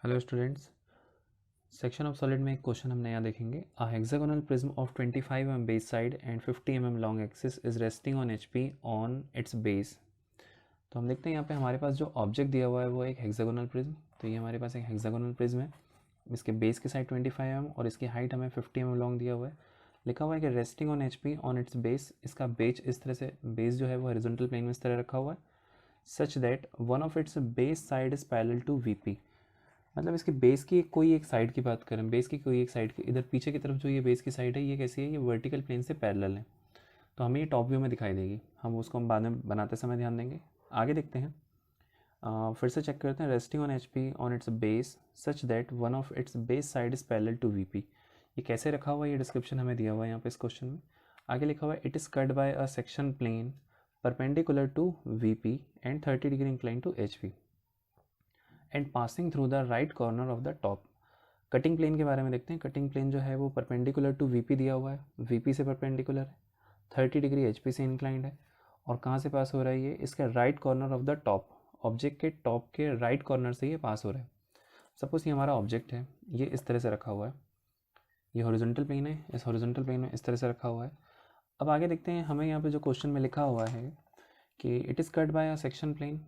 Hello students, section of solid में एक question हम नया देखेंगे। A hexagonal prism of 25 mm base side and 50 mm long axis is resting on HP on its base. तो हम देखते हैं यहाँ पे हमारे पास जो ऑब्जेक्ट दिया हुआ है वो एक हेक्सागोनल प्रिज्म। तो ये हमारे पास एक हेक्सागोनल प्रिज्म है। इसके बेस की साइड 25 mm और इसकी हाइट हमें 50 mm लॉन्ग दिया हुआ है। लिखा हुआ है कि resting on HP on its base. इसका बेस इस तरह से, बेस जो है वो हॉरिजॉन्टल प्लेन में इस तरह रखा हुआ है, such that one of its base side is parallel to VP। मतलब इसके बेस की कोई एक साइड की बात करें, बेस की कोई एक साइड की, इधर पीछे की तरफ जो ये बेस की साइड है ये कैसी है, ये वर्टिकल प्लेन से पैरेलल है। तो हमें ये टॉप व्यू में दिखाई देगी। हम बाद में बनाते समय ध्यान देंगे। आगे देखते हैं। फिर से चेक करते हैं। Resting on HP on its base such that one of its base side is parallel to VP। ये कैसे रखा हुआ है, ये डिस्क्रिप्शन हमें दिया हुआ है यहाँ पे इस क्वेश्चन में। आगे लिखा हुआ है it is cut by a section plane perpendicular to VP and 30 degree incline to HP and passing through the right corner of the top. Cutting plane के बारे में देखते हैं। कटिंग प्लेन जो है वो परपेंडिकुलर टू VP दिया हुआ है, VP से परपेंडिकुलर है, 30 डिग्री HP से इंक्लाइंड है। और कहाँ से पास हो रहा है ये, इसके right corner of the top, object के टॉप के राइट कॉर्नर से ये पास हो रहा है। सपोज ये हमारा ऑब्जेक्ट है, ये इस तरह से रखा हुआ है, ये हॉरिजॉन्टल प्लेन है, इस हॉरिजॉन्टल प्लेन में इस तरह से रखा हुआ है। अब आगे देखते हैं, हमें यहाँ पे जो क्वेश्चन में लिखा हुआ है कि it is cut by a section plane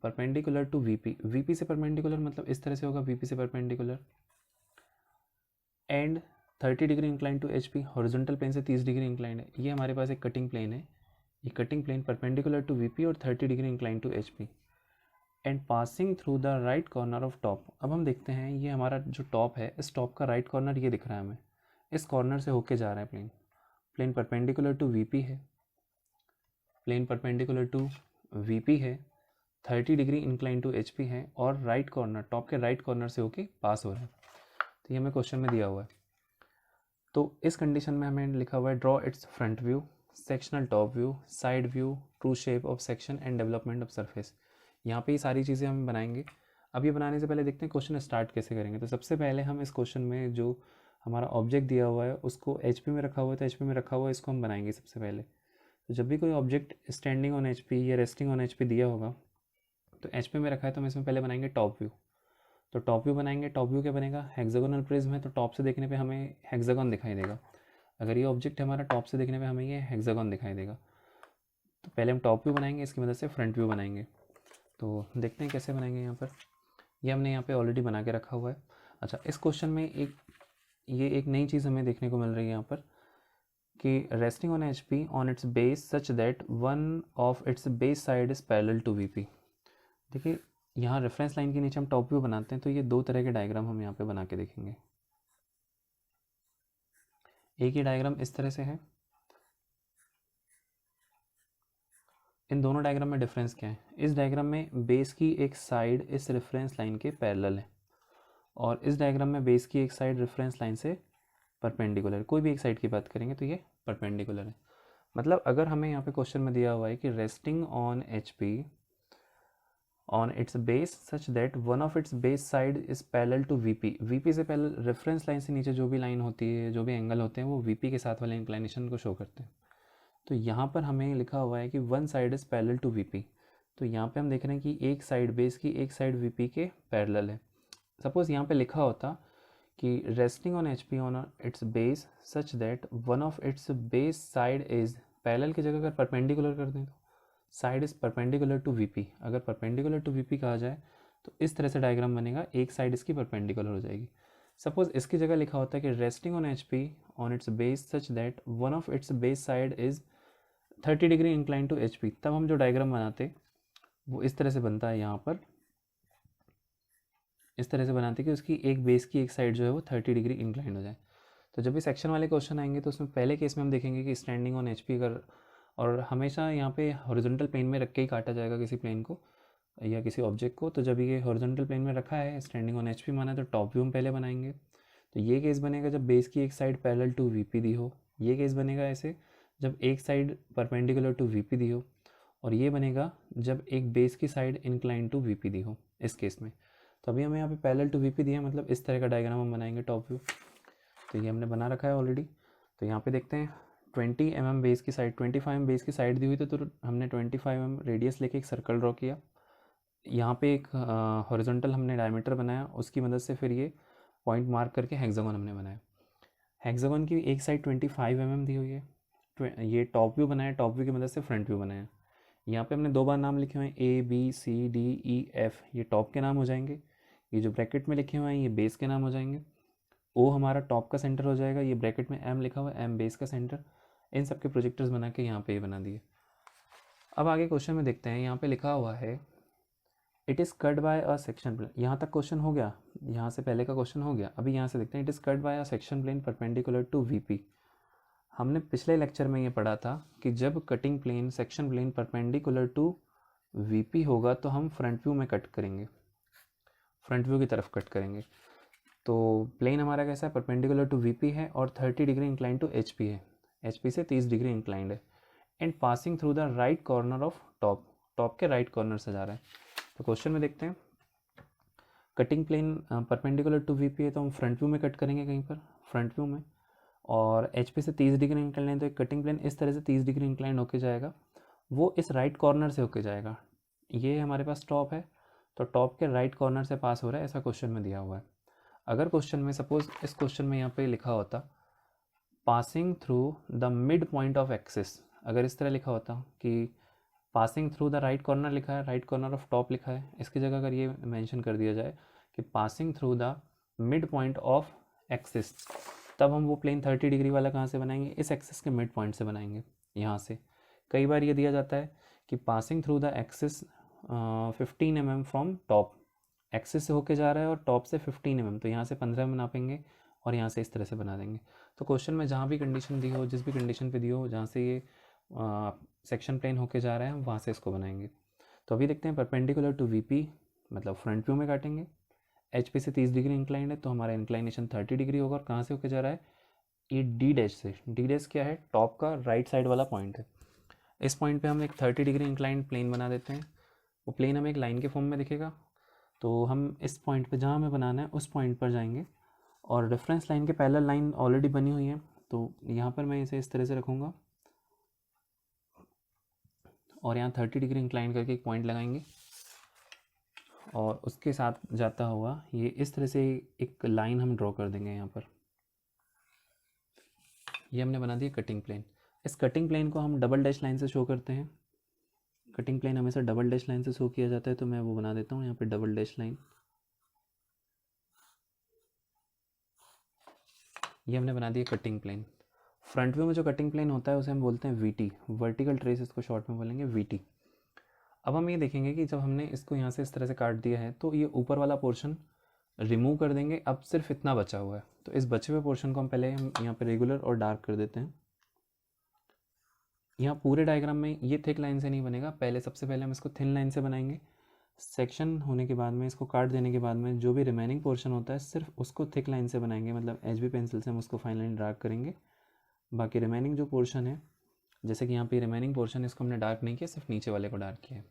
perpendicular to VP। VP से परपेंडिकुलर मतलब इस तरह से होगा, VP से perpendicular, and 30 degree incline to HP, horizontal plane से 30 डिग्री इंक्लाइंड है। ये हमारे पास एक कटिंग प्लेन है। ये cutting plane perpendicular to VP और 30 degree incline to HP and passing through the right corner of top. अब हम देखते हैं, ये हमारा जो टॉप है, इस टॉप का राइट कॉर्नर ये दिख रहा है हमें, इस कॉर्नर से होके जा रहा है plane. Plane perpendicular to VP है, प्लेन परपेंडिकुलर टू VP है, 30 डिग्री इंक्लाइन टू HP है, और राइट कॉर्नर, टॉप के राइट कॉर्नर से होके पास हो रहा है। तो ये हमें क्वेश्चन में दिया हुआ है। तो इस कंडीशन में हमें लिखा हुआ है draw it's front view, sectional top view, side view, true shape of section and development of surface. यहाँ पे ये सारी चीज़ें हम बनाएंगे। अब ये बनाने से पहले देखते हैं क्वेश्चन स्टार्ट कैसे करेंगे। तो सबसे पहले हम इस क्वेश्चन में जो हमारा ऑब्जेक्ट दिया हुआ है उसको HP में रखा हुआ है, तो HP में रखा हुआ है, इसको हम बनाएंगे सबसे पहले। तो जब भी कोई ऑब्जेक्ट स्टैंडिंग ऑन HP या रेस्टिंग ऑन HP दिया होगा तो HP में रखा है, तो हम इसमें पहले बनाएंगे टॉप व्यू। तो टॉप व्यू बनाएंगे। टॉप व्यू क्या बनेगा, हेक्सागोनल प्रिज्म है तो टॉप से देखने पे हमें हेक्सागोन दिखाई देगा। अगर ये ऑब्जेक्ट है हमारा, टॉप से देखने पे हमें ये हेक्सागोन दिखाई देगा। तो पहले हम टॉप व्यू बनाएंगे, इसकी मदद से फ्रंट व्यू बनाएंगे। तो देखते हैं कैसे बनाएंगे। यहाँ पर ये हमने यहाँ पे ऑलरेडी बना के रखा हुआ है। अच्छा, इस क्वेश्चन में एक नई चीज़ हमें देखने को मिल रही है यहाँ पर कि resting on HP on its base such that one of its base side is parallel to VP। देखिए, यहाँ रेफरेंस लाइन के नीचे हम टॉप व्यू बनाते हैं, तो ये दो तरह के डायग्राम हम यहाँ पे बना के देखेंगे। एक ही डायग्राम इस तरह से है। इन दोनों डायग्राम में डिफरेंस क्या है, इस डायग्राम में बेस की एक साइड इस रेफरेंस लाइन के पैरेलल है, और इस डायग्राम में बेस की एक साइड रेफरेंस लाइन से परपेंडिकुलर है। कोई भी एक साइड की बात करेंगे तो ये परपेंडिकुलर है। मतलब अगर हमें यहाँ पे क्वेश्चन में दिया हुआ है कि resting on HP on its base such that one of its base side is parallel to VP से पैरेलल, रेफरेंस लाइन से नीचे जो भी लाइन होती है, जो भी एंगल होते हैं, वो VP के साथ वाले इंक्लाइनेशन को शो करते हैं। तो यहाँ पर हमें लिखा हुआ है कि one side is parallel to VP। तो यहाँ पे हम देख रहे हैं कि एक साइड, बेस की एक साइड VP के पैरेलल है। सपोज यहाँ पे लिखा होता कि resting on HP on its base such that one of its base side is, parallel की जगह अगर परपेंडिकुलर कर दें तो side is perpendicular to VP। अगर परपेंडिकुलर टू VP कहा जाए तो इस तरह से डायग्राम बनेगा, एक साइड इसकी परपेंडिकुलर हो जाएगी। सपोज इसकी जगह लिखा होता है कि resting on HP on its base such that one of its base side is 30 degree incline to HP, तब हम जो डायग्राम बनाते वो इस तरह से बनता है। यहाँ पर इस तरह से बनाते कि उसकी एक बेस की एक साइड जो है वो 30 डिग्री इंक्लाइन हो जाए। तो जब भी सेक्शन वाले क्वेश्चन आएंगे तो उसमें पहले केस में हम देखेंगे कि स्टैंडिंग ऑन HP अगर, और हमेशा यहाँ पे हॉरिजॉन्टल प्लेन में रख के ही काटा जाएगा किसी प्लेन को या किसी ऑब्जेक्ट को। तो जब ये हॉरिजॉन्टल प्लेन में रखा है, स्टैंडिंग ऑन HP माना, तो टॉप व्यू हम पहले बनाएंगे। तो ये केस बनेगा जब बेस की एक साइड पैरेलल टू VP दी हो। ये केस बनेगा ऐसे जब एक साइड परपेंडिकुलर टू VP दी हो। और ये बनेगा जब एक बेस की साइड इंक्लाइन टू VP दी हो, इस केस में। तो अभी हमें यहाँ पे पैरेलल टू VP दिया है, मतलब इस तरह का डायग्राम हम बनाएंगे टॉप व्यू। तो ये हमने बना रखा है ऑलरेडी। तो यहाँ पे देखते हैं 20 mm बेस की साइड, 25 mm बेस की साइड दी हुई, तो हमने 25 mm रेडियस लेके एक सर्कल ड्रॉ किया। यहाँ पे एक हॉरिजॉन्टल हमने डायमीटर बनाया, उसकी मदद से फिर ये पॉइंट मार्क करके हेक्सागोन हमने बनाया। हेक्सागोन की एक साइड 25 mm दी हुई है। ये टॉप व्यू बनाया, टॉप व्यू की मदद से फ्रंट व्यू बनाया। यहाँ पे हमने 2 बार नाम लिखे हुए हैं, ABCDEF, ये टॉप के नाम हो जाएंगे। ये जो ब्रैकेट में लिखे हुए हैं ये बेस के नाम हो जाएंगे। O हमारा टॉप का सेंटर हो जाएगा, ये ब्रैकेट में M लिखा हुआ है, M बेस का सेंटर। इन सब के प्रोजेक्टर्स बना के यहाँ पे ये बना दिए। अब आगे क्वेश्चन में देखते हैं, यहाँ पे लिखा हुआ है it is cut by a section plane. यहाँ तक क्वेश्चन हो गया, यहाँ से पहले का क्वेश्चन हो गया। अभी यहाँ से देखते हैं, it is cut by a section plane perpendicular to VP। हमने पिछले लेक्चर में ये पढ़ा था कि जब cutting plane section plane perpendicular to VP होगा तो हम फ्रंट व्यू में कट करेंगे, फ्रंट व्यू की तरफ कट करेंगे। तो प्लेन हमारा कैसा है, परपेंडिकुलर टू VP है और 30 डिग्री इंक्लाइन टू HP है, HP से 30 डिग्री इंक्लाइंड है, and passing through the right corner of top, top के राइट कॉर्नर से जा रहा है। तो क्वेश्चन में देखते हैं, cutting plane perpendicular to VP है तो हम फ्रंट व्यू में कट करेंगे कहीं पर, फ्रंट व्यू में, और HP से 30 डिग्री इंक्लाइन है तो एक कटिंग प्लेन इस तरह से 30 डिग्री इंक्लाइन होके जाएगा, वो इस राइट कॉर्नर से होके जाएगा। ये हमारे पास टॉप है, तो टॉप के राइट कॉर्नर से पास हो रहा है, ऐसा क्वेश्चन में दिया हुआ है। अगर क्वेश्चन में सपोज इस क्वेश्चन में यहाँ पे लिखा होता passing through the mid point of axis, अगर इस तरह लिखा होता कि passing through the right corner लिखा है, राइट कॉर्नर ऑफ टॉप लिखा है, इसकी जगह अगर ये मेंशन कर दिया जाए कि passing through the mid point of axis, तब हम वो प्लेन 30 डिग्री वाला कहाँ से बनाएंगे, इस एक्सिस के मिड पॉइंट से बनाएंगे, यहाँ से। कई बार ये दिया जाता है कि passing through the axis 15 mm from top, axis से होके जा रहा है और टॉप से 15 mm, तो यहाँ से 15 mm नापेंगे और यहाँ से इस तरह से बना देंगे। तो क्वेश्चन में जहाँ भी कंडीशन दी हो, जिस भी कंडीशन पे दी हो, जहाँ से ये सेक्शन प्लेन होके जा रहा है, हम वहाँ से इसको बनाएंगे। तो अभी देखते हैं, परपेंडिकुलर टू VP मतलब फ्रंट व्यू में काटेंगे, HP से 30 डिग्री इंक्लाइंड है तो हमारा इंक्लाइनेशन 30 डिग्री होगा, और कहाँ से होके जा रहा है, ये D डैश से। D डैश क्या है, टॉप का राइट साइड वाला पॉइंट है। इस पॉइंट पे हम एक 30 डिग्री इंक्लाइंड प्लेन बना देते हैं, वो प्लेन हमें एक लाइन के फॉर्म में दिखेगा। तो हम इस पॉइंट पे जहाँ हमें बनाना है उस पॉइंट पर जाएंगे, और रेफरेंस लाइन के पैरेलल लाइन ऑलरेडी बनी हुई है, तो यहाँ पर मैं इसे इस तरह से रखूँगा और यहाँ 30 डिग्री इंक्लाइन करके एक पॉइंट लगाएंगे, और उसके साथ जाता हुआ ये इस तरह से एक लाइन हम ड्रॉ कर देंगे यहाँ पर। ये हमने बना दिया कटिंग प्लेन। इस कटिंग प्लेन को हम डबल डैश लाइन से शो करते हैं, कटिंग प्लेन हमेशा डबल डैश लाइन से शो किया जाता है, तो मैं वो बना देता हूँ यहाँ पे डबल डैश लाइन। ये हमने बना दिया कटिंग प्लेन। फ्रंट व्यू में जो कटिंग प्लेन होता है उसे हम बोलते हैं VT, वर्टिकल ट्रेस इसको शॉर्ट में बोलेंगे VT। अब हम ये देखेंगे कि जब हमने इसको यहाँ से इस तरह से काट दिया है तो ये ऊपर वाला पोर्शन रिमूव कर देंगे, अब सिर्फ इतना बचा हुआ है। तो इस बचे हुए पोर्शन को हम पहले हम यहाँ पे रेगुलर और डार्क कर देते हैं। यहाँ पूरे डायग्राम में ये थिक लाइन से नहीं बनेगा, पहले सबसे पहले हम इसको थिन लाइन से बनाएंगे। सेक्शन होने के बाद में, इसको काट देने के बाद में जो भी रिमेनिंग पोर्शन होता है सिर्फ उसको थिक लाइन से बनाएंगे, मतलब HB पेंसिल से हम उसको फाइन लाइन डार्क करेंगे। बाकी रिमेनिंग जो पोर्शन है, जैसे कि यहाँ पे रिमेनिंग पोर्शन, इसको हमने डार्क नहीं किया, सिर्फ नीचे वाले को डार्क किया।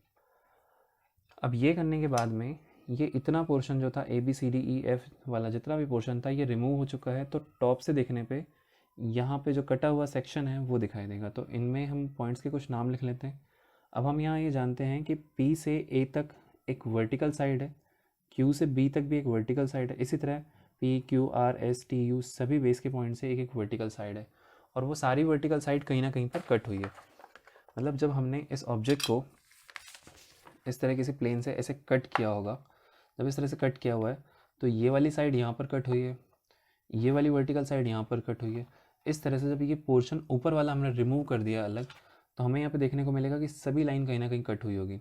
अब ये करने के बाद में ये इतना पोर्शन जो था ABCDEF वाला जितना भी पोर्शन था ये रिमूव हो चुका है, तो टॉप से देखने पे यहाँ पे जो कटा हुआ सेक्शन है वो दिखाई देगा। तो इनमें हम पॉइंट्स के कुछ नाम लिख लेते हैं। अब हम यहाँ ये जानते हैं कि P से A तक एक वर्टिकल साइड है, Q से B तक भी एक वर्टिकल साइड है, इसी तरह P Q R S T U सभी बेस के पॉइंट से एक एक वर्टिकल साइड है, और वो सारी वर्टिकल साइड कहीं ना कहीं पर कट हुई है। मतलब जब हमने इस ऑब्जेक्ट को इस तरह किसी प्लेन से ऐसे कट किया होगा, जब इस तरह से कट किया हुआ है तो ये वाली साइड यहाँ पर कट हुई है, ये वाली वर्टिकल साइड यहाँ पर कट हुई है। इस तरह से जब ये पोर्शन ऊपर वाला हमने रिमूव कर दिया अलग, तो हमें यहाँ पे देखने को मिलेगा कि सभी लाइन कहीं ना कहीं कट हुई होगी।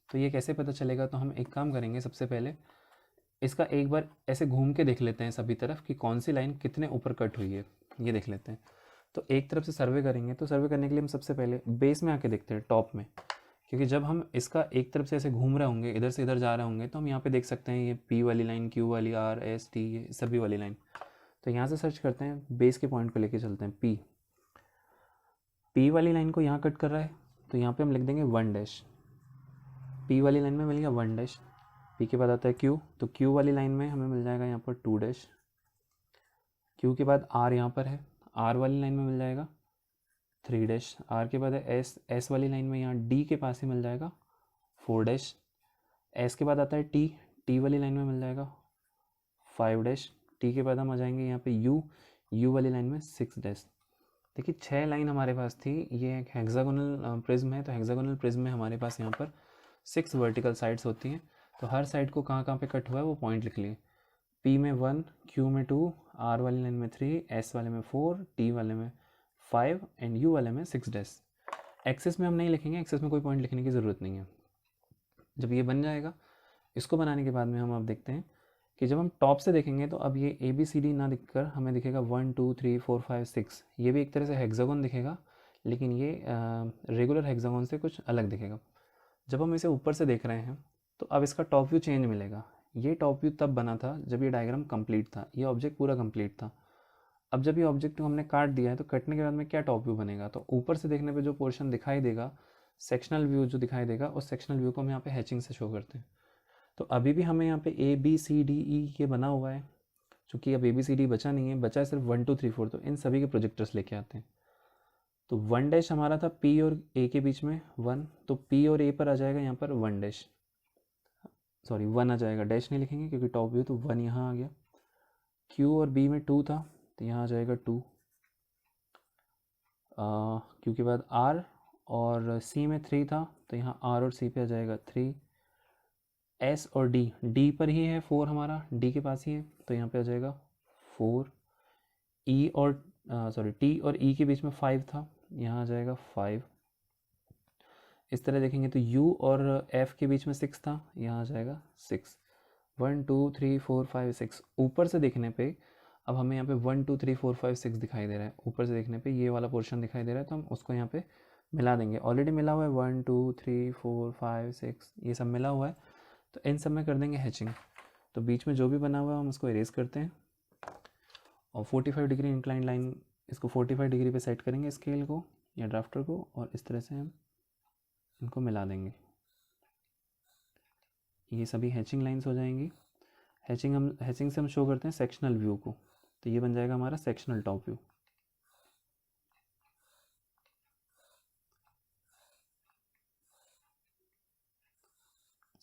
तो ये कैसे पता चलेगा, तो हम एक काम करेंगे, सबसे पहले इसका एक बार ऐसे घूम के देख लेते हैं सभी तरफ कि कौन सी लाइन कितने ऊपर कट हुई है, ये देख लेते हैं। तो एक तरफ से सर्वे करेंगे, तो सर्वे करने के लिए हम सबसे पहले बेस में आके देखते हैं, टॉप में, क्योंकि जब हम इसका एक तरफ से ऐसे घूम रहे होंगे, इधर से इधर जा रहे होंगे, तो हम यहाँ पे देख सकते हैं ये P वाली लाइन, Q वाली, R S T, ये सभी वाली लाइन। तो यहाँ से सर्च करते हैं, बेस के पॉइंट को लेके चलते हैं, P वाली लाइन को यहाँ कट कर रहा है, तो यहाँ पे हम लिख देंगे 1 डैश। P वाली लाइन में मिल गया 1 डैश। P के बाद आता है Q, तो Q वाली लाइन में हमें मिल जाएगा यहाँ पर 2 डैश। Q के बाद R यहाँ पर है, R वाली लाइन में मिल जाएगा 3 डैश। R के बाद है S वाली लाइन में यहाँ D के पास ही मिल जाएगा 4 डैश। एस के बाद आता है टी, टी वाली लाइन में मिल जाएगा 5 डैश, टी के बाद हम आ जाएंगे यहाँ पे यू, यू वाली लाइन में 6 डैश। देखिए 6 लाइन हमारे पास थी, ये एक हेक्सागोनल प्रिज्म है, तो हेक्सागोनल प्रिज्म में हमारे पास यहाँ पर 6 वर्टिकल साइड्स होती हैं। तो हर साइड को कहाँ कहाँ पे कट हुआ है वो पॉइंट लिख लिए। पी में 1, क्यू में 2, आर वाली लाइन में 3, एस वाले में 4, टी वाले में 5 एंड यू वाले में 6 डैश। एक्सेस में हम नहीं लिखेंगे, एक्सेस में कोई पॉइंट लिखने की ज़रूरत नहीं है। जब ये बन जाएगा, इसको बनाने के बाद में हम अब देखते हैं कि जब हम टॉप से देखेंगे तो अब ये ए बी सी डी ना दिखकर हमें दिखेगा 1 2 3 4 5 6। ये भी एक तरह से हेक्सागोन दिखेगा, लेकिन ये रेगुलर हेक्सागोन से कुछ अलग दिखेगा। जब हम इसे ऊपर से देख रहे हैं तो अब इसका टॉप व्यू चेंज मिलेगा। ये टॉप व्यू तब बना था जब ये डायग्राम कंप्लीट था, ये ऑब्जेक्ट पूरा कंप्लीट था। अब जब ये ऑब्जेक्ट को हमने काट दिया है तो कटने के बाद में क्या टॉप व्यू बनेगा, तो ऊपर से देखने पे जो पोर्शन दिखाई देगा, सेक्शनल व्यू जो दिखाई देगा, उस सेक्शनल व्यू को हम यहाँ पे हैचिंग से शो करते हैं। तो अभी भी हमें यहाँ पे A B C D E ये बना हुआ है, चूँकि अब ए बी सी डी बचा नहीं है, बचा है सिर्फ 1 2 3 4, तो इन सभी के प्रोजेक्टर्स लेके आते हैं। तो 1 डैश हमारा था पी और ए के बीच में 1, तो पी और ए पर आ जाएगा यहाँ पर 1 डैश, सॉरी 1 आ जाएगा, डैश नहीं लिखेंगे क्योंकि टॉप व्यू, तो 1 यहाँ आ गया। क्यू और बी में 2 था तो यहाँ आ जाएगा 2, क्यू के बाद आर, और सी में 3 था तो यहाँ आर और सी पे आ जाएगा 3। एस और डी, डी पर ही है 4 हमारा, डी के पास ही है तो यहाँ पे आ जाएगा 4। ई और सॉरी टी और ई के बीच में 5 था, यहाँ आ जाएगा 5। इस तरह देखेंगे तो यू और एफ के बीच में 6 था, यहाँ आ जाएगा 6। 1 2 3 4 5 6। ऊपर से देखने पे अब हमें यहाँ पे 1 2 3 4 5 6 दिखाई दे रहा है। ऊपर से देखने पे ये वाला पोर्शन दिखाई दे रहा है, तो हम उसको यहाँ पे मिला देंगे। ऑलरेडी मिला हुआ है 1 2 3 4 5 6, ये सब मिला हुआ है, तो इन सब में कर देंगे हैचिंग। तो बीच में जो भी बना हुआ है हम उसको इरेज करते हैं, और 45 डिग्री इंक्लाइन लाइन, इसको 45 डिग्री पे सेट करेंगे स्केल को या ड्राफ्टर को, और इस तरह से हम इनको मिला देंगे। ये सभी हैचिंग लाइंस हो जाएंगी। हैचिंग से हम शो करते हैं सेक्शनल व्यू को, तो ये बन जाएगा हमारा सेक्शनल टॉप व्यू।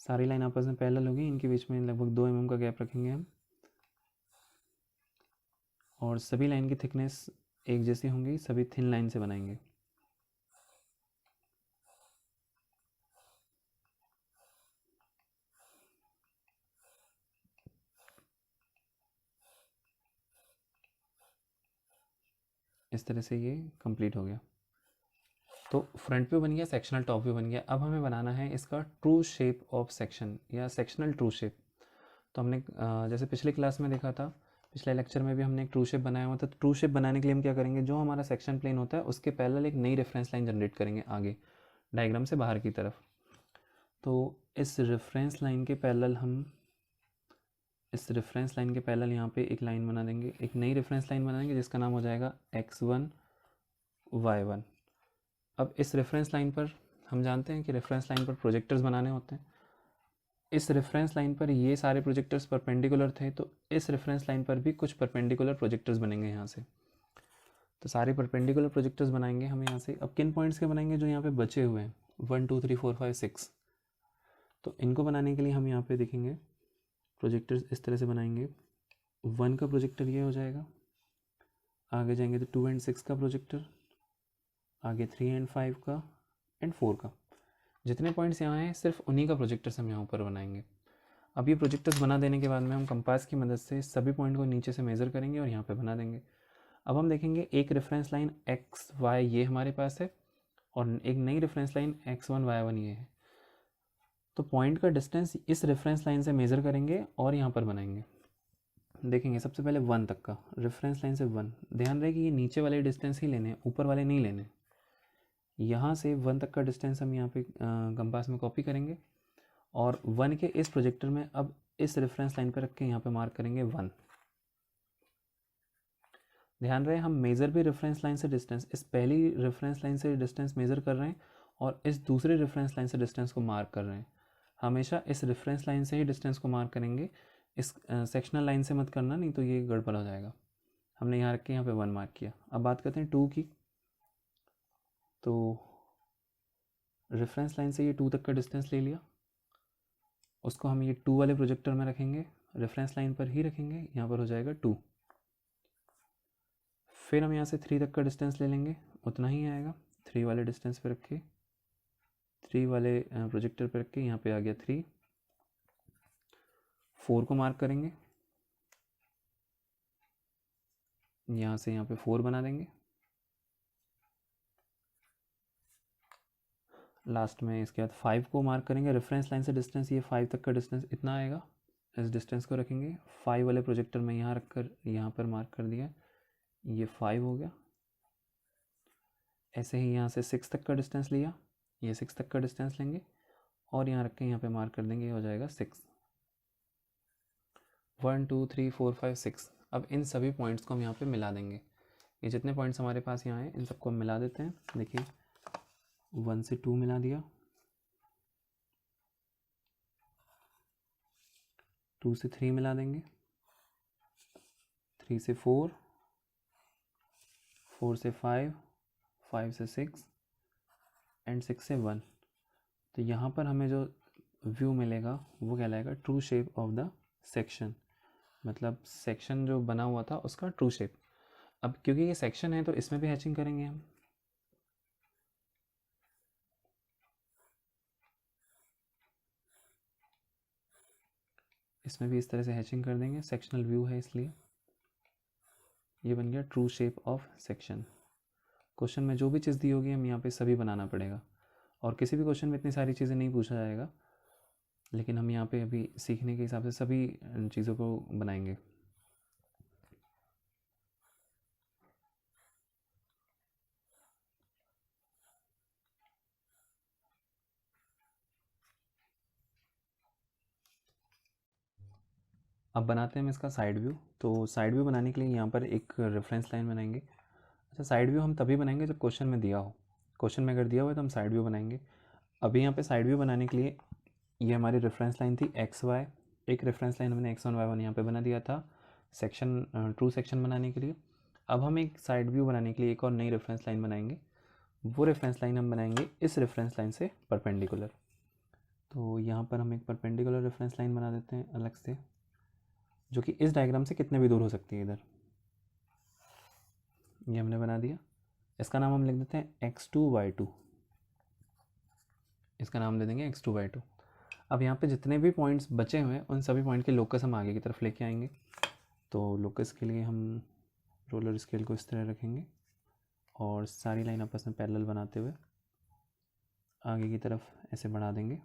सारी लाइन आपस में पैरेलल होगी, इनके बीच में लगभग 2 mm का गैप रखेंगे हम, और सभी लाइन की थिकनेस एक जैसी होंगी, सभी थिन लाइन से बनाएंगे। इस तरह से ये कंप्लीट हो गया। तो फ्रंट व्यू बन गया, सेक्शनल टॉप व्यू बन गया। अब हमें बनाना है इसका ट्रू शेप ऑफ सेक्शन या सेक्शनल ट्रू शेप। तो हमने जैसे पिछले क्लास में देखा था, पिछले लेक्चर में भी हमने एक ट्रू शेप बनाया हुआ था। तो ट्रू शेप बनाने के लिए हम क्या करेंगे, जो हमारा सेक्शन प्लेन होता है उसके पैरेलल एक नई रेफरेंस लाइन जनरेट करेंगे आगे डायग्राम से बाहर की तरफ। तो इस रेफरेंस लाइन के पैरेलल यहाँ पे एक लाइन बना देंगे, एक नई रेफरेंस लाइन बनाएंगे जिसका नाम हो जाएगा x1 y1। अब इस रेफरेंस लाइन पर हम जानते हैं कि रेफरेंस लाइन पर प्रोजेक्टर्स बनाने होते हैं। इस रेफरेंस लाइन पर ये सारे प्रोजेक्टर्स परपेंडिकुलर थे, तो इस रेफरेंस लाइन पर भी कुछ परपेंडिकुलर प्रोजेक्टर्स बनेंगे यहाँ से। तो सारे परपेंडिकुलर प्रोजेक्टर्स बनाएंगे हम यहाँ से। अब किन पॉइंट्स के बनाएंगे, जो यहाँ पे बचे हुए हैं 1 2 3 4 5 6। तो इनको बनाने के लिए हम यहाँ पे देखेंगे प्रोजेक्टर्स इस तरह से बनाएंगे। 1 का प्रोजेक्टर ये हो जाएगा, आगे जाएंगे तो 2 एंड 6 का प्रोजेक्टर, आगे 3 एंड 5 का एंड 4 का। जितने पॉइंट्स यहाँ हैं सिर्फ उन्हीं का प्रोजेक्टर्स हम यहाँ ऊपर बनाएंगे। अब ये प्रोजेक्टर्स बना देने के बाद में हम कंपास की मदद से सभी पॉइंट को नीचे से मेज़र करेंगे और यहाँ पे बना देंगे। अब हम देखेंगे एक रेफरेंस लाइन एक्स वाई ये हमारे पास है, और एक नई रेफरेंस लाइन x1 y1 ये है। तो पॉइंट का डिस्टेंस इस रेफरेंस लाइन से मेज़र करेंगे और यहाँ पर बनाएंगे। देखेंगे सबसे पहले 1 तक का, रेफरेंस लाइन से 1। ध्यान रहे कि ये नीचे वाले डिस्टेंस ही लेने हैं, ऊपर वाले नहीं लेने। यहाँ से 1 तक का डिस्टेंस हम यहाँ पे कंपास में कॉपी करेंगे, और 1 के इस प्रोजेक्टर में अब इस रेफरेंस लाइन पर रख के यहाँ पे मार्क करेंगे 1। ध्यान रहे हम मेज़र भी रेफरेंस लाइन से डिस्टेंस, इस पहली रेफरेंस लाइन से डिस्टेंस मेज़र कर रहे हैं और इस दूसरे रेफरेंस लाइन से डिस्टेंस को मार्क कर रहे हैं। हमेशा इस रेफरेंस लाइन से ही डिस्टेंस को मार्क करेंगे, इस सेक्शनल लाइन से मत करना, नहीं तो ये गड़बड़ हो जाएगा। हमने यहाँ रख के यहाँ पे 1 मार्क किया। अब बात करते हैं 2 की। तो रेफरेंस लाइन से ये 2 तक का डिस्टेंस ले लिया, उसको हम ये 2 वाले प्रोजेक्टर में रखेंगे, रेफरेंस लाइन पर ही रखेंगे, यहाँ पर हो जाएगा 2। फिर हम यहाँ से 3 तक का डिस्टेंस ले लेंगे, उतना ही आएगा। 3 वाले डिस्टेंस पे रख के, 3 वाले प्रोजेक्टर पे रख के यहाँ पे आ गया 3। 4 को मार्क करेंगे, यहाँ से यहाँ पे 4 बना देंगे। लास्ट में इसके बाद 5 को मार्क करेंगे, रेफरेंस लाइन से डिस्टेंस ये 5 तक का डिस्टेंस इतना आएगा। इस डिस्टेंस को रखेंगे, 5 वाले प्रोजेक्टर में यहाँ रख कर यहाँ पर मार्क कर दिया, ये 5 हो गया। ऐसे ही यहाँ से 6 तक का डिस्टेंस लिया, ये 6 तक का डिस्टेंस लेंगे और यहाँ रख के यहाँ पे मार्क कर देंगे, ये हो जाएगा 6। 1 2 3 4 5 6। अब इन सभी पॉइंट्स को हम यहाँ पे मिला देंगे। ये जितने पॉइंट्स हमारे पास यहाँ हैं इन सबको हम मिला देते हैं। देखिए 1 से 2 मिला दिया, 2 से 3 मिला देंगे, 3 से 4, 4 से 5, 5 से 6 एंड 6 से 1। तो यहाँ पर हमें जो व्यू मिलेगा वो कहलाएगा true shape of the section, मतलब सेक्शन जो बना हुआ था उसका ट्रू शेप। अब क्योंकि ये सेक्शन है तो इसमें भी हैचिंग करेंगे हम। इसमें भी इस तरह से हैचिंग कर देंगे, सेक्शनल व्यू है इसलिए ये बन गया true shape of section. Question में जो भी चीज़ दी होगी हम यहाँ पे सभी बनाना पड़ेगा, और किसी भी क्वेश्चन में इतनी सारी चीज़ें नहीं पूछा जाएगा, लेकिन हम यहाँ पे अभी सीखने के हिसाब से सभी चीज़ों को बनाएंगे। अब बनाते हैं हम इसका साइड व्यू। तो साइड व्यू बनाने के लिए यहाँ पर एक रेफरेंस लाइन बनाएंगे। अच्छा, साइड व्यू हम तभी बनाएंगे जब क्वेश्चन में दिया हो। क्वेश्चन में अगर दिया हुआ है तो हम साइड व्यू बनाएंगे। अभी यहाँ पे साइड व्यू बनाने के लिए ये हमारी रेफरेंस लाइन थी एक्स वाई, एक रेफरेंस लाइन हमने x1 y1 यहाँ पे बना दिया था सेक्शन, ट्रू सेक्शन बनाने के लिए। अब हम एक साइड व्यू बनाने के लिए एक और नई रेफरेंस लाइन बनाएंगे। वो रेफरेंस लाइन हम बनाएंगे इस रेफरेंस लाइन से परपेंडिकुलर। तो यहाँ पर हम एक परपेंडिकुलर रेफरेंस लाइन बना देते हैं अलग से, जो कि इस डायग्राम से कितने भी दूर हो सकती है। इधर ये हमने बना दिया। इसका नाम हम लिख देते हैं x2 y2, इसका नाम दे देंगे x2 y2। अब यहाँ पे जितने भी पॉइंट्स बचे हुए हैं उन सभी पॉइंट के लोकस हम आगे की तरफ लेके आएंगे। तो लोकस के लिए हम रोलर स्केल को इस तरह रखेंगे और सारी लाइन आपस में पैरेलल बनाते हुए आगे की तरफ ऐसे बढ़ा देंगे।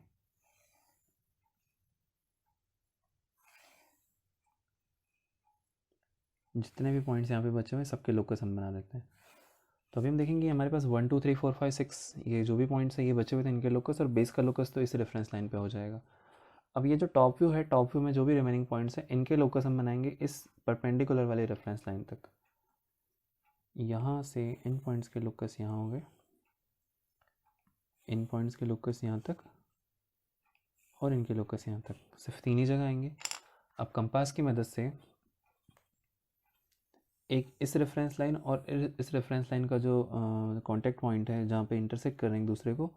जितने भी पॉइंट्स यहाँ पे बचे हुए सबके लोकस हम बना देते हैं। तो अभी हम देखेंगे हमारे पास 1 2 3 4 5 6 ये जो भी पॉइंट्स हैं ये बचे हुए थे इनके लोकस, और बेस का लोकस तो इस रेफरेंस लाइन पे हो जाएगा। अब ये जो टॉप व्यू है, टॉप व्यू में जो भी रिमेनिंग पॉइंट्स हैं इनके लोकस हम बनाएंगे इस परपेंडिकुलर वाले रेफरेंस लाइन तक। यहाँ से इन पॉइंट्स के लोकस यहाँ होंगे, इन पॉइंट्स के लोकस यहाँ तक, और इनके लोकस यहाँ तक, सिर्फ 3 ही जगह आएंगे। अब कंपास की मदद से एक इस रेफरेंस लाइन और इस रेफरेंस लाइन का जो कांटेक्ट पॉइंट है जहाँ पे इंटरसेक्ट कर रहे हैं एक दूसरे को,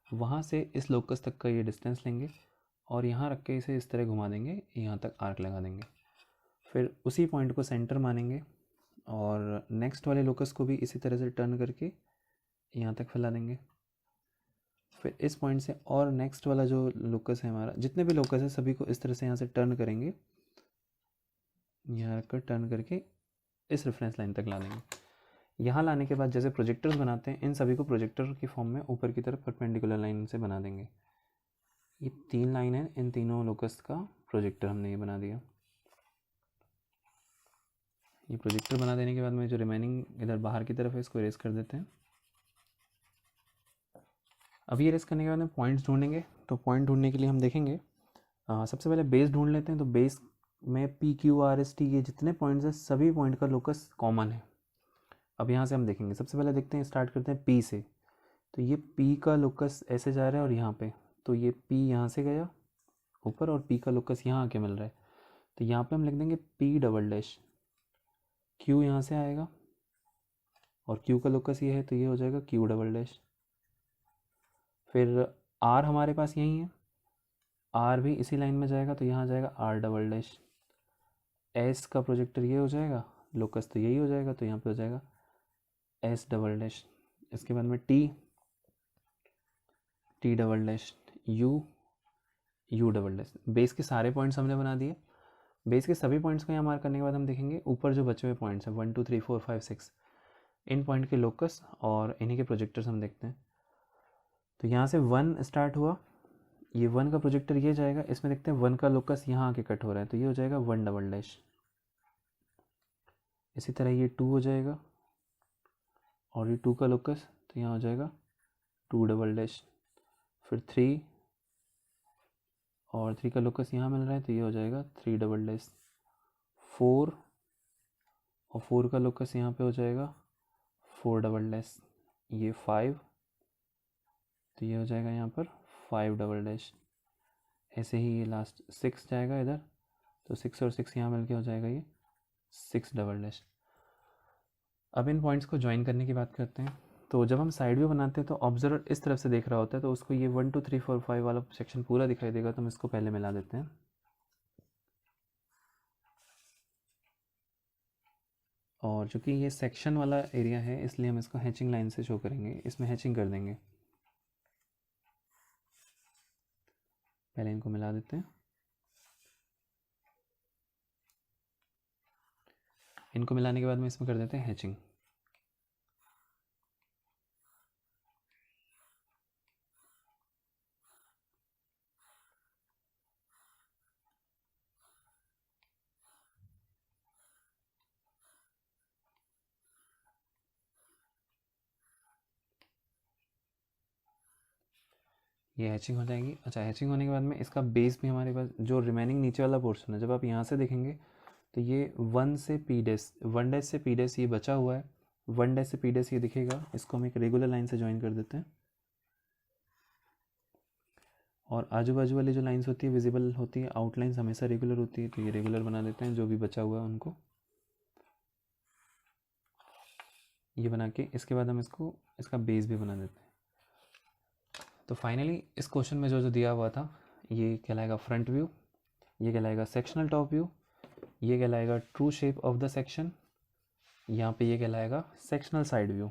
वहाँ से इस लोकस तक का ये डिस्टेंस लेंगे और यहाँ रख के इसे इस तरह घुमा देंगे, यहाँ तक आर्क लगा देंगे। फिर उसी पॉइंट को सेंटर मानेंगे और नेक्स्ट वाले लोकस को भी इसी तरह से टर्न करके यहाँ तक फैला देंगे। फिर इस पॉइंट से और नेक्स्ट वाला जो लोकस है हमारा, जितने भी लोकस है सभी को इस तरह से यहाँ से टर्न करेंगे, यहाँ रख कर टर्न करके इस रेफरेंस लाइन तक ला देंगे। यहाँ लाने के बाद जैसे प्रोजेक्टर्स बनाते हैं इन सभी को प्रोजेक्टर की फॉर्म में ऊपर की तरफ परपेंडिकुलर लाइन से बना देंगे। ये 3 लाइन है, इन तीनों लोकस का प्रोजेक्टर हमने ये बना दिया। ये प्रोजेक्टर बना देने के बाद में जो रिमेनिंग इधर बाहर की तरफ है इसको इरेज कर देते हैं। अभी इरेज करने के बाद में पॉइंट्स ढूंढेंगे। तो पॉइंट ढूंढने के लिए हम देखेंगे सबसे पहले बेस ढूंढ लेते हैं। तो बेस में P Q R S T ये जितने पॉइंट्स हैं सभी पॉइंट का लोकस कॉमन है। अब यहाँ से हम देखेंगे, सबसे पहले देखते हैं, स्टार्ट करते हैं पी से। तो ये पी का लोकस ऐसे जा रहा है और यहाँ पे, तो ये पी यहाँ से गया ऊपर और पी का लोकस यहाँ आके मिल रहा है। तो यहाँ पे हम लिख देंगे पी डबल डैश, क्यू यहाँ से आएगा और क्यू का लोकस ये है तो ये हो जाएगा क्यू डबल डैश। फिर आर हमारे पास यहीं है आर भी इसी लाइन में जाएगा तो यहाँ जाएगा आर डबल डैश, एस का प्रोजेक्टर ये हो जाएगा, लोकस तो यही हो जाएगा, तो यहाँ पे हो जाएगा एस डबल डैश। इसके बाद में T, T double dash, you, U double dash. Base के सारे पॉइंट्स हमने बना दिए। बेस के सभी पॉइंट्स को यहाँ मार्क करने के बाद हम देखेंगे ऊपर जो बचे हुए पॉइंट्स हैं 1 2 3 4 5 6, इन पॉइंट के लोकस और इन्हीं के प्रोजेक्टर्स हम देखते हैं। तो यहाँ से 1 स्टार्ट हुआ, ये 1 का प्रोजेक्टर ये जाएगा, इसमें देखते हैं 1 का लोकस यहाँ आके कट हो रहा है, तो ये हो जाएगा 1 डबल डैश। इसी तरह ये 2 हो जाएगा और ये 2 का लोकस, तो यहाँ हो जाएगा 2 डबल डैश। फिर 3 और 3 का लोकस यहाँ मिल रहा है, तो ये हो जाएगा 3 डबल डैश। 4 और 4 का लोकस यहाँ पे हो जाएगा 4 डबल डैश। ये 5, तो ये हो जाएगा यहाँ पर 5 डबल डैश। ऐसे ही ये लास्ट 6 जाएगा इधर, तो 6 और 6 यहाँ मिलके हो जाएगा ये 6 डबल डैश। अब इन पॉइंट्स को ज्वाइन करने की बात करते हैं। तो जब हम साइड व्यू बनाते हैं तो ऑब्जर्वर इस तरफ से देख रहा होता है, तो उसको ये 1 2 3 4 5 वाला सेक्शन पूरा दिखाई देगा, तो हम इसको पहले मिला देते हैं। और चूँकि ये सेक्शन वाला एरिया है इसलिए हम इसको हैचिंग लाइन से शो करेंगे, इसमें हैचिंग कर देंगे। पहले इनको मिला देते हैं। इनको मिलाने के बाद में इसमें कर देते हैं हैचिंग। ये हैचिंग हो जाएगी। अच्छा, हैचिंग होने के बाद में इसका बेस भी हमारे पास, जो रिमेनिंग नीचे वाला पोर्शन है, जब आप यहाँ से देखेंगे तो ये 1 से पी डैश, 1 डैश से पी डैश ये बचा हुआ है, 1 डैश से पी डैश ये दिखेगा, इसको हम एक रेगुलर लाइन से ज्वाइन कर देते हैं। और आजू बाजू वाली जो लाइंस होती है विजिबल होती है, आउटलाइंस हमेशा रेगुलर होती है, तो ये रेगुलर बना देते हैं। जो भी बचा हुआ है उनको ये बना के इसके बाद हम इसको, इसका बेस भी बना देते हैं। तो फाइनली इस क्वेश्चन में जो जो दिया हुआ था, ये कहलाएगा फ्रंट व्यू, ये कहलाएगा सेक्शनल टॉप व्यू, ये कहलाएगा true shape of the section, यहाँ पे ये कहलाएगा सेक्शनल साइड व्यू।